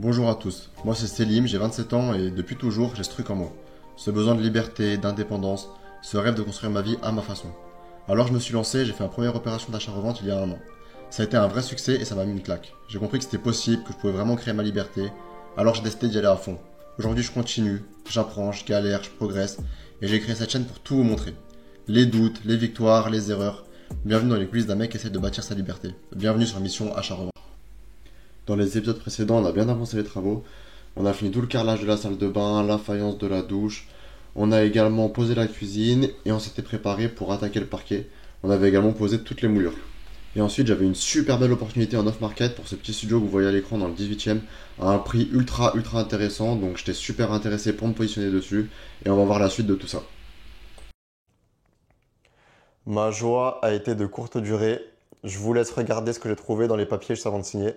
Bonjour à tous, moi c'est Selim, j'ai 27 ans et depuis toujours j'ai ce truc en moi. Ce besoin de liberté, d'indépendance, ce rêve de construire ma vie à ma façon. Alors je me suis lancé, j'ai fait ma première opération d'achat-revente il y a un an. Ça a été un vrai succès et ça m'a mis une claque. J'ai compris que c'était possible, que je pouvais vraiment créer ma liberté, alors j'ai décidé d'y aller à fond. Aujourd'hui je continue, j'apprends, je galère, je progresse et j'ai créé cette chaîne pour tout vous montrer. Les doutes, les victoires, les erreurs. Bienvenue dans les coulisses d'un mec qui essaie de bâtir sa liberté. Bienvenue sur Mission Achat-Revente. Dans les épisodes précédents, on a bien avancé les travaux. On a fini tout le carrelage de la salle de bain, la faïence de la douche. On a également posé la cuisine et on s'était préparé pour attaquer le parquet. On avait également posé toutes les moulures. Et ensuite, j'avais une super belle opportunité en off-market pour ce petit studio que vous voyez à l'écran dans le 18e à un prix ultra intéressant. Donc j'étais super intéressé pour me positionner dessus et on va voir la suite de tout ça. Ma joie a été de courte durée. Je vous laisse regarder ce que j'ai trouvé dans les papiers juste avant de signer.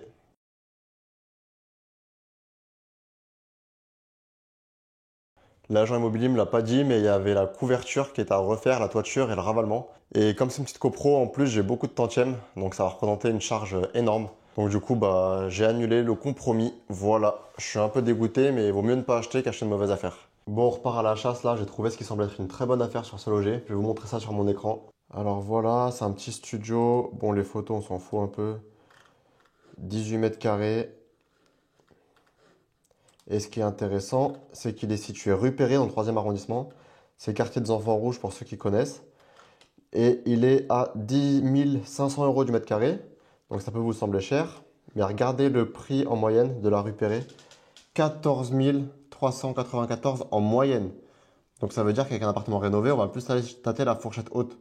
L'agent immobilier me l'a pas dit, mais il y avait la couverture qui était à refaire, la toiture et le ravalement. Et comme c'est une petite copro, en plus j'ai beaucoup de tantièmes, donc ça va représenter une charge énorme. Donc du coup, j'ai annulé le compromis. Voilà, je suis un peu dégoûté, mais il vaut mieux ne pas acheter qu'acheter une mauvaise affaire. Bon, on repart à la chasse là, j'ai trouvé ce qui semble être une très bonne affaire sur ce loger. Je vais vous montrer ça sur mon écran. Alors voilà, c'est un petit studio. Bon, les photos, on s'en fout un peu. 18 mètres carrés. Et ce qui est intéressant, c'est qu'il est situé rue Perret dans le 3e arrondissement. C'est le quartier des Enfants Rouges pour ceux qui connaissent. Et il est à 10 500 euros du mètre carré. Donc ça peut vous sembler cher. Mais regardez le prix en moyenne de la rue Perret. 14 394 en moyenne. Donc ça veut dire qu'avec un appartement rénové, on va plus aller tâter la fourchette haute.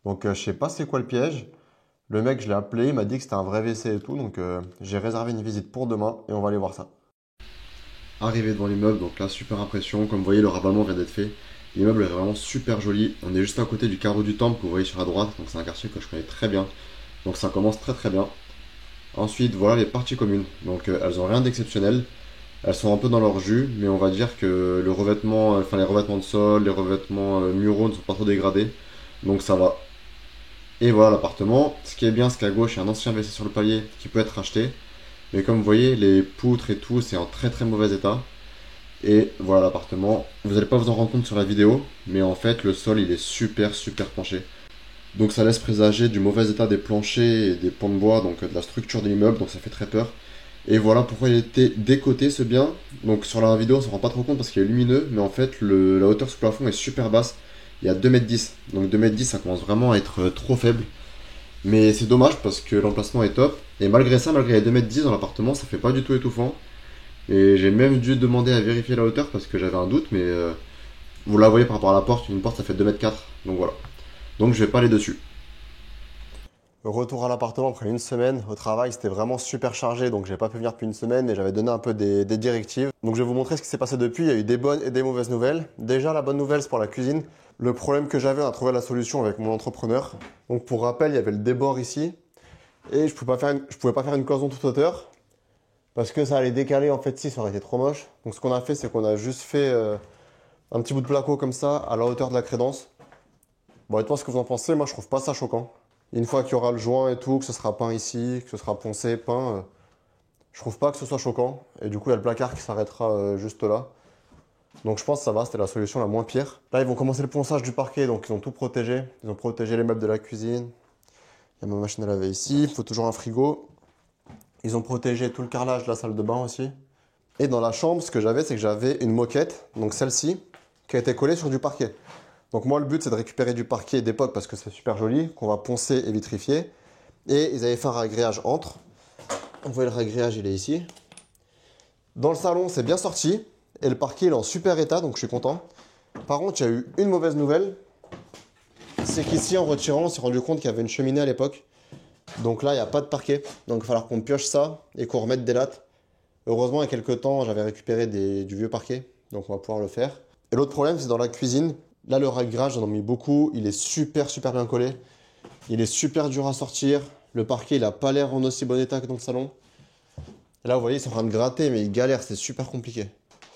Donc je sais pas c'est quoi le piège. Le mec, je l'ai appelé, il m'a dit que c'était un vrai WC et tout. Donc j'ai réservé une visite pour demain et on va aller voir ça. Arrivé devant l'immeuble, donc là super impression, comme vous voyez le ravalement vient d'être fait. L'immeuble est vraiment super joli, on est juste à côté du carreau du Temple que vous voyez sur la droite, donc c'est un quartier que je connais très bien. Donc ça commence très bien. Ensuite voilà les parties communes, donc elles ont rien d'exceptionnel. Elles sont un peu dans leur jus, mais on va dire que le revêtement, enfin les revêtements de sol, les revêtements muraux ne sont pas trop dégradés, donc ça va. Et voilà l'appartement, ce qui est bien c'est qu'à gauche il y a un ancien WC sur le palier qui peut être racheté. Mais comme vous voyez, les poutres et tout, c'est en très mauvais état. Et voilà l'appartement. Vous n'allez pas vous en rendre compte sur la vidéo, mais en fait, le sol, il est super penché. Donc ça laisse présager du mauvais état des planchers et des pans de bois, donc de la structure de l'immeuble, donc ça fait très peur. Et voilà pourquoi il était décoté ce bien. Donc sur la vidéo, on s'en rend pas trop compte parce qu'il est lumineux, mais en fait, la hauteur sous plafond est super basse. Il y a 2,10 m. Donc 2,10 m, ça commence vraiment à être trop faible. Mais c'est dommage parce que l'emplacement est top. Et malgré ça, malgré les 2,10 m dans l'appartement, ça fait pas du tout étouffant. Et j'ai même dû demander à vérifier la hauteur parce que j'avais un doute. Mais vous la voyez par rapport à la porte, une porte ça fait 2,4 m. Donc voilà. Donc je vais pas aller dessus. Retour à l'appartement après une semaine au travail, c'était vraiment super chargé. Donc j'ai pas pu venir depuis une semaine et j'avais donné un peu des directives. Donc je vais vous montrer ce qui s'est passé depuis. Il y a eu des bonnes et des mauvaises nouvelles. Déjà la bonne nouvelle c'est pour la cuisine. Le problème que j'avais, on a trouvé la solution avec mon entrepreneur. Donc pour rappel, il y avait le débord ici. Et je pouvais pas faire une cloison toute hauteur. Parce que ça allait décaler en fait si ça aurait été trop moche. Donc ce qu'on a fait, c'est qu'on a juste fait un petit bout de placo comme ça à la hauteur de la crédence. Bon, dites-moi ce que vous en pensez, moi je trouve pas ça choquant. Une fois qu'il y aura le joint et tout, que ce sera peint ici, que ce sera poncé, peint, je trouve pas que ce soit choquant. Et du coup, il y a le placard qui s'arrêtera juste là. Donc je pense que ça va, c'était la solution la moins pire. Là, ils vont commencer le ponçage du parquet, donc ils ont tout protégé. Ils ont protégé les meubles de la cuisine. Il y a ma machine à laver ici, il faut toujours un frigo. Ils ont protégé tout le carrelage de la salle de bain aussi. Et dans la chambre, ce que j'avais, c'est que j'avais une moquette, donc celle-ci, qui a été collée sur du parquet. Donc moi, le but, c'est de récupérer du parquet d'époque parce que c'est super joli, qu'on va poncer et vitrifier. Et ils avaient fait un ragréage entre. Vous voyez, le ragréage, il est ici. Dans le salon, c'est bien sorti. Et le parquet, il est en super état, donc je suis content. Par contre, il y a eu une mauvaise nouvelle. C'est qu'ici, en retirant, on s'est rendu compte qu'il y avait une cheminée à l'époque. Donc là, il n'y a pas de parquet. Donc il va falloir qu'on pioche ça et qu'on remette des lattes. Heureusement, il y a quelques temps, j'avais récupéré du vieux parquet. Donc on va pouvoir le faire. Et l'autre problème, c'est dans la cuisine. Là, le ragréage, j'en ai mis beaucoup. Il est super bien collé. Il est super dur à sortir. Le parquet, il n'a pas l'air en aussi bon état que dans le salon. Et là, vous voyez, c'est en train de gratter, mais il galère. C'est super compliqué.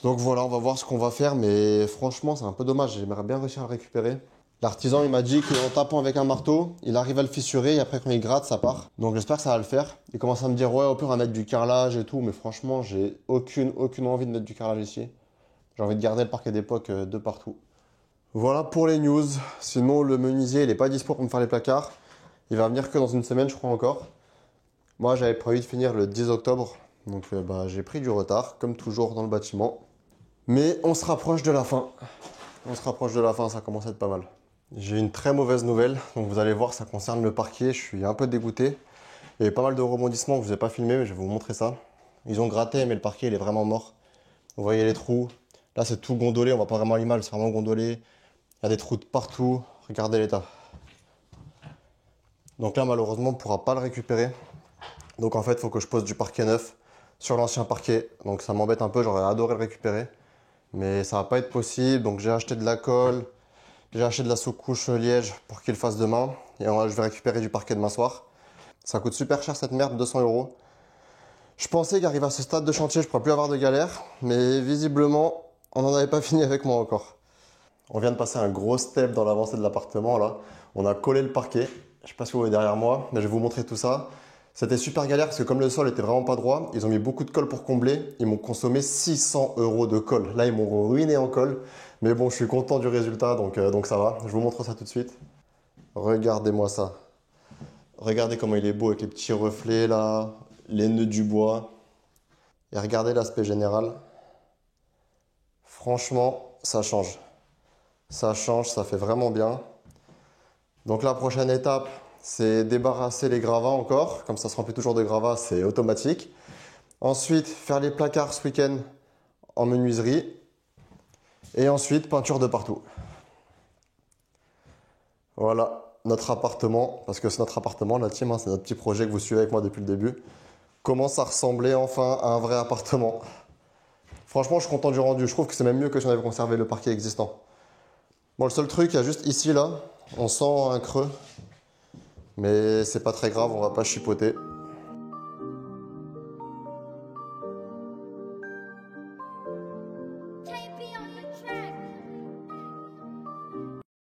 Donc voilà, on va voir ce qu'on va faire. Mais franchement, c'est un peu dommage. J'aimerais bien réussir à le récupérer. L'artisan, il m'a dit qu'en tapant avec un marteau, il arrive à le fissurer et après quand il gratte, ça part. Donc j'espère que ça va le faire. Il commence à me dire ouais, au pire, on va mettre du carrelage et tout, mais franchement, j'ai aucune envie de mettre du carrelage ici. J'ai envie de garder le parquet d'époque de partout. Voilà pour les news. Sinon, le menuisier, il est pas dispo pour me faire les placards. Il va venir que dans une semaine, je crois encore. Moi, j'avais prévu de finir le 10 octobre. Donc, j'ai pris du retard, comme toujours dans le bâtiment. Mais on se rapproche de la fin. On se rapproche de la fin, ça commence à être pas mal. J'ai une très mauvaise nouvelle. Donc, vous allez voir, ça concerne le parquet. Je suis un peu dégoûté. Il y a eu pas mal de rebondissements que je vous ai pas filmé, mais je vais vous montrer ça. Ils ont gratté, mais le parquet, il est vraiment mort. Vous voyez les trous. Là, c'est tout gondolé. On voit pas vraiment l'image, c'est vraiment gondolé. Il y a des trous de partout. Regardez l'état. Donc là, malheureusement, on ne pourra pas le récupérer. Donc en fait, il faut que je pose du parquet neuf sur l'ancien parquet. Donc ça m'embête un peu, j'aurais adoré le récupérer. Mais ça va pas être possible. Donc j'ai acheté de la colle. J'ai acheté de la sous-couche liège pour qu'il le fasse demain. Et je vais récupérer du parquet demain soir. Ça coûte super cher cette merde, 200 €. Je pensais qu'arrivé à ce stade de chantier, je ne pourrais plus avoir de galère. Mais visiblement, on n'en avait pas fini avec moi encore. On vient de passer un gros step dans l'avancée de l'appartement là. On a collé le parquet. Je sais pas si vous voyez derrière moi, mais je vais vous montrer tout ça. C'était super galère parce que comme le sol était vraiment pas droit, ils ont mis beaucoup de colle pour combler. Ils m'ont consommé 600 € de colle. Là, ils m'ont ruiné en colle. Mais bon, je suis content du résultat, donc ça va. Je vous montre ça tout de suite. Regardez-moi ça. Regardez comment il est beau avec les petits reflets là, les nœuds du bois. Et regardez l'aspect général. Franchement, ça change. Ça change, ça fait vraiment bien. Donc la prochaine étape, c'est débarrasser les gravats encore. Comme ça se remplit toujours de gravats, c'est automatique. Ensuite, faire les placards ce week-end en menuiserie. Et ensuite, peinture de partout. Voilà, notre appartement, parce que c'est notre appartement, la team, hein, c'est notre petit projet que vous suivez avec moi depuis le début, commence à ressembler enfin à un vrai appartement. Franchement, je suis content du rendu. Je trouve que c'est même mieux que si on avait conservé le parquet existant. Bon, le seul truc, il y a juste ici, là, on sent un creux. Mais c'est pas très grave, on va pas chipoter.